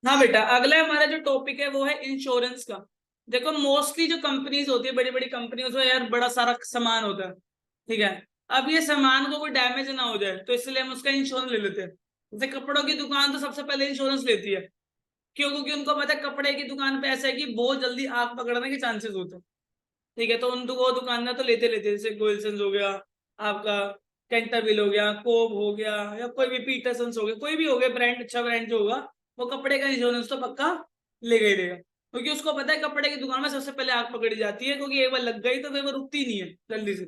हाँ बेटा, अगला हमारा जो टॉपिक है वो है इंश्योरेंस का। देखो मोस्टली जो कंपनीज होती है, बड़ी बड़ी कंपनी, उसमें यार बड़ा सारा सामान होता है, ठीक है। अब ये सामान को कोई डैमेज ना हो जाए तो इसलिए हम उसका इंश्योरेंस ले लेते हैं। जैसे कपड़ों की दुकान तो सबसे पहले इंश्योरेंस लेती है, क्यों? क्योंकि उनको पता है कपड़े की दुकान पे ऐसा है कि बहुत जल्दी आग पकड़ने के चांसेस होते हैं, ठीक है। तो उन वो दुकानदार तो लेते लेते, जैसे गोल्सन्स हो गया आपका, कैंटरविल हो गया, कोब हो गया, या कोई भी पीटरसन्स हो गया, कोई भी हो गया ब्रांड, अच्छा ब्रांड जो होगा, वो कपड़े का इंश्योरेंस तो पक्का लेगा ही लेगा, क्योंकि उसको पता है कपड़े की दुकान में सबसे पहले आग पकड़ी जाती है, क्योंकि एक बार लग गई तो फिर वो रुकती नहीं है जल्दी से,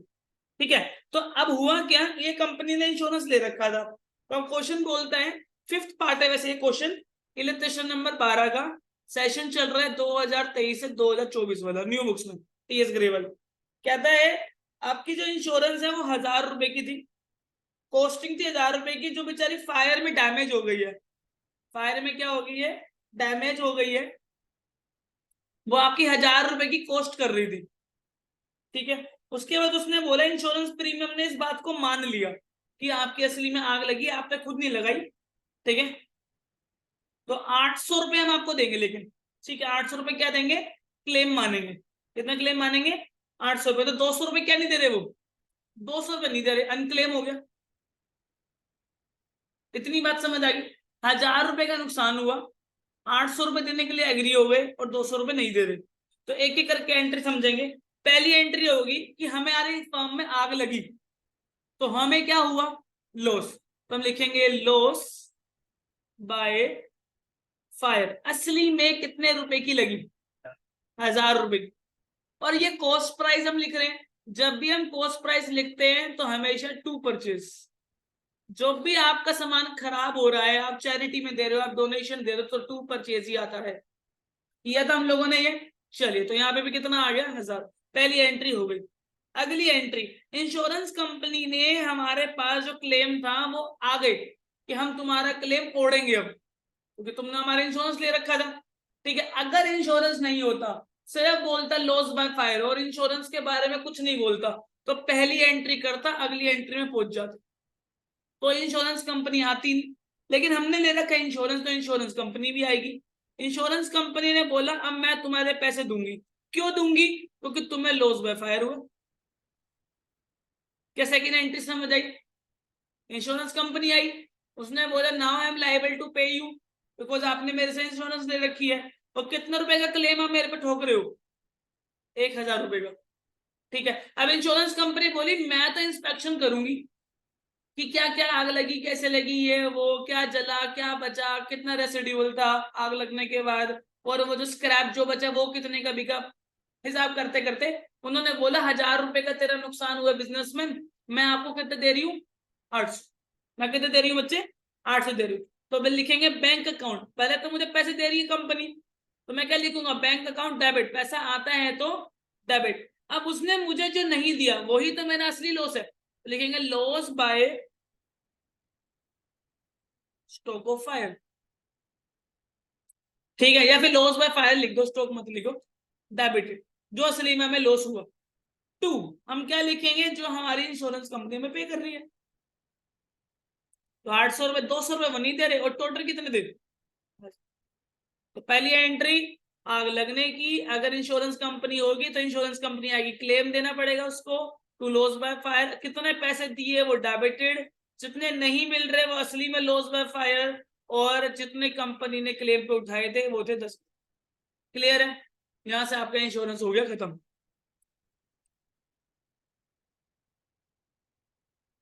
ठीक है। तो अब हुआ क्या, ये कंपनी ने इंश्योरेंस ले रखा था। तो अब क्वेश्चन बोलता है, फिफ्थ पार्ट है वैसे ये क्वेश्चन, इलेक्ट्रेशन नंबर 12 का, सेशन चल रहा है 2023 से 2024 वाला, न्यू बुक्स में, टीएस ग्रेवल। कहता है आपकी जो इंश्योरेंस है वो 1000 रुपए की थी, कॉस्टिंग थी 1000 रुपए की, जो बेचारी फायर में डैमेज हो गई है, फायर में क्या हो गई है, डैमेज हो गई है, वो आपकी 1000 रुपए की कॉस्ट कर रही थी, ठीक है। उसके बाद उसने बोला इंश्योरेंस प्रीमियम ने इस बात को मान लिया कि आपकी असली में आग लगी, आपने खुद नहीं लगाई, ठीक है। तो 800 रुपए हम आपको देंगे, लेकिन ठीक है, 800 रुपए क्या देंगे, क्लेम मानेंगे। कितना क्लेम मानेंगे, 800 रुपए। तो 200 रुपए क्या नहीं दे रहे वो, 200 रुपए नहीं दे रहे, अनक्लेम हो गया। इतनी बात समझ आ गई, 1000 रुपए का नुकसान हुआ, 800 रुपए देने के लिए एग्री हो गए और 200 रुपए नहीं दे रहे। तो एक एक करके एंट्री समझेंगे। पहली एंट्री होगी कि हमारी फर्म में आग लगी, तो हमें क्या हुआ, लॉस। तो हम लिखेंगे लॉस बाय फायर। असली में कितने रुपए की लगी, 1000 रुपए की। और ये कॉस्ट प्राइस हम लिख रहे हैं, जब भी हम कॉस्ट प्राइस लिखते हैं तो हमेशा टू परचेज। जो भी आपका सामान खराब हो रहा है, आप चैरिटी में दे रहे हो, आप डोनेशन दे रहे हो, तो टू परचेज ही आता है। किया था हम लोगों ने ये। चलिए, तो यहाँ पे भी कितना आ गया, 1000। पहली एंट्री हो गई। अगली एंट्री, इंश्योरेंस कंपनी ने हमारे पास जो क्लेम था वो आ गए कि हम तुम्हारा क्लेम ओढ़ेंगे अब, क्योंकि तुमने हमारा इंश्योरेंस ले रखा था, ठीक है। अगर इंश्योरेंस नहीं होता, सिर्फ बोलता लॉस बाय फायर और इंश्योरेंस के बारे में कुछ नहीं बोलता, तो पहली एंट्री करता, अगली एंट्री में पहुंच जाता, तो इंश्योरेंस कंपनी आती नहीं। लेकिन हमने ले रखा है इंश्योरेंस, तो इंश्योरेंस कंपनी भी आएगी। इंश्योरेंस कंपनी ने बोला अब मैं तुम्हारे पैसे दूंगी। क्यों दूंगी, क्योंकि तुम्हें लॉस बाय फायर हुआ। क्या सेकंड एंट्री समझ आई, इंश्योरेंस कंपनी आई, उसने बोला now I am liable to pay you, because आपने मेरे से इंश्योरेंस ले रखी है। और कितने रुपए का क्लेम आप मेरे पे ठोक रहे हो, 1000 रुपए का, ठीक है। अब इंश्योरेंस कंपनी बोली मैं तो इंस्पेक्शन करूंगी कि क्या क्या आग लगी, कैसे लगी, ये वो, क्या जला, क्या बचा, कितना रेसिड्यूल था आग लगने के बाद, और वो जो स्क्रैप जो बचा वो कितने का बिका। हिसाब करते करते उन्होंने बोला 1000 रुपए का तेरा नुकसान हुआ बिजनेसमैन, मैं आपको कितने दे रही हूँ, 800। मैं कितने दे रही हूँ बच्चे, 800 दे रही हूँ। तो बिल लिखेंगे बैंक अकाउंट, पहले तो मुझे पैसे दे रही है कंपनी, तो मैं क्या लिखूंगा, बैंक अकाउंट डेबिट, पैसा आता है तो डेबिट। अब उसने मुझे जो नहीं दिया वही तो मेरा असली लॉस है, तो लिखेंगे loss by stock of fire, ठीक है। या फिर लॉस बाय फायर लिख दो, स्टॉक मत लिखो, डेबिटेड, जो असली में हमें लॉस हुआ। टू, हम क्या लिखेंगे, जो हमारी इंश्योरेंस कंपनी में पे कर रही है। तो 800 रुपए, 200 रुपए वो नहीं दे रहे, और टोटल कितने दे रहे। तो पहली एंट्री आग लगने की, अगर इंश्योरेंस कंपनी होगी तो इंश्योरेंस कंपनी आएगी, क्लेम देना पड़ेगा उसको, टू लॉस बाय फायर। कितने पैसे दिए वो डेबिटेड, जितने नहीं मिल रहे वो असली में लॉस बाय फायर, और जितने कंपनी ने क्लेम पे उठाए थे वो थे 10। क्लियर है, यहां से आपका इंश्योरेंस हो गया खत्म।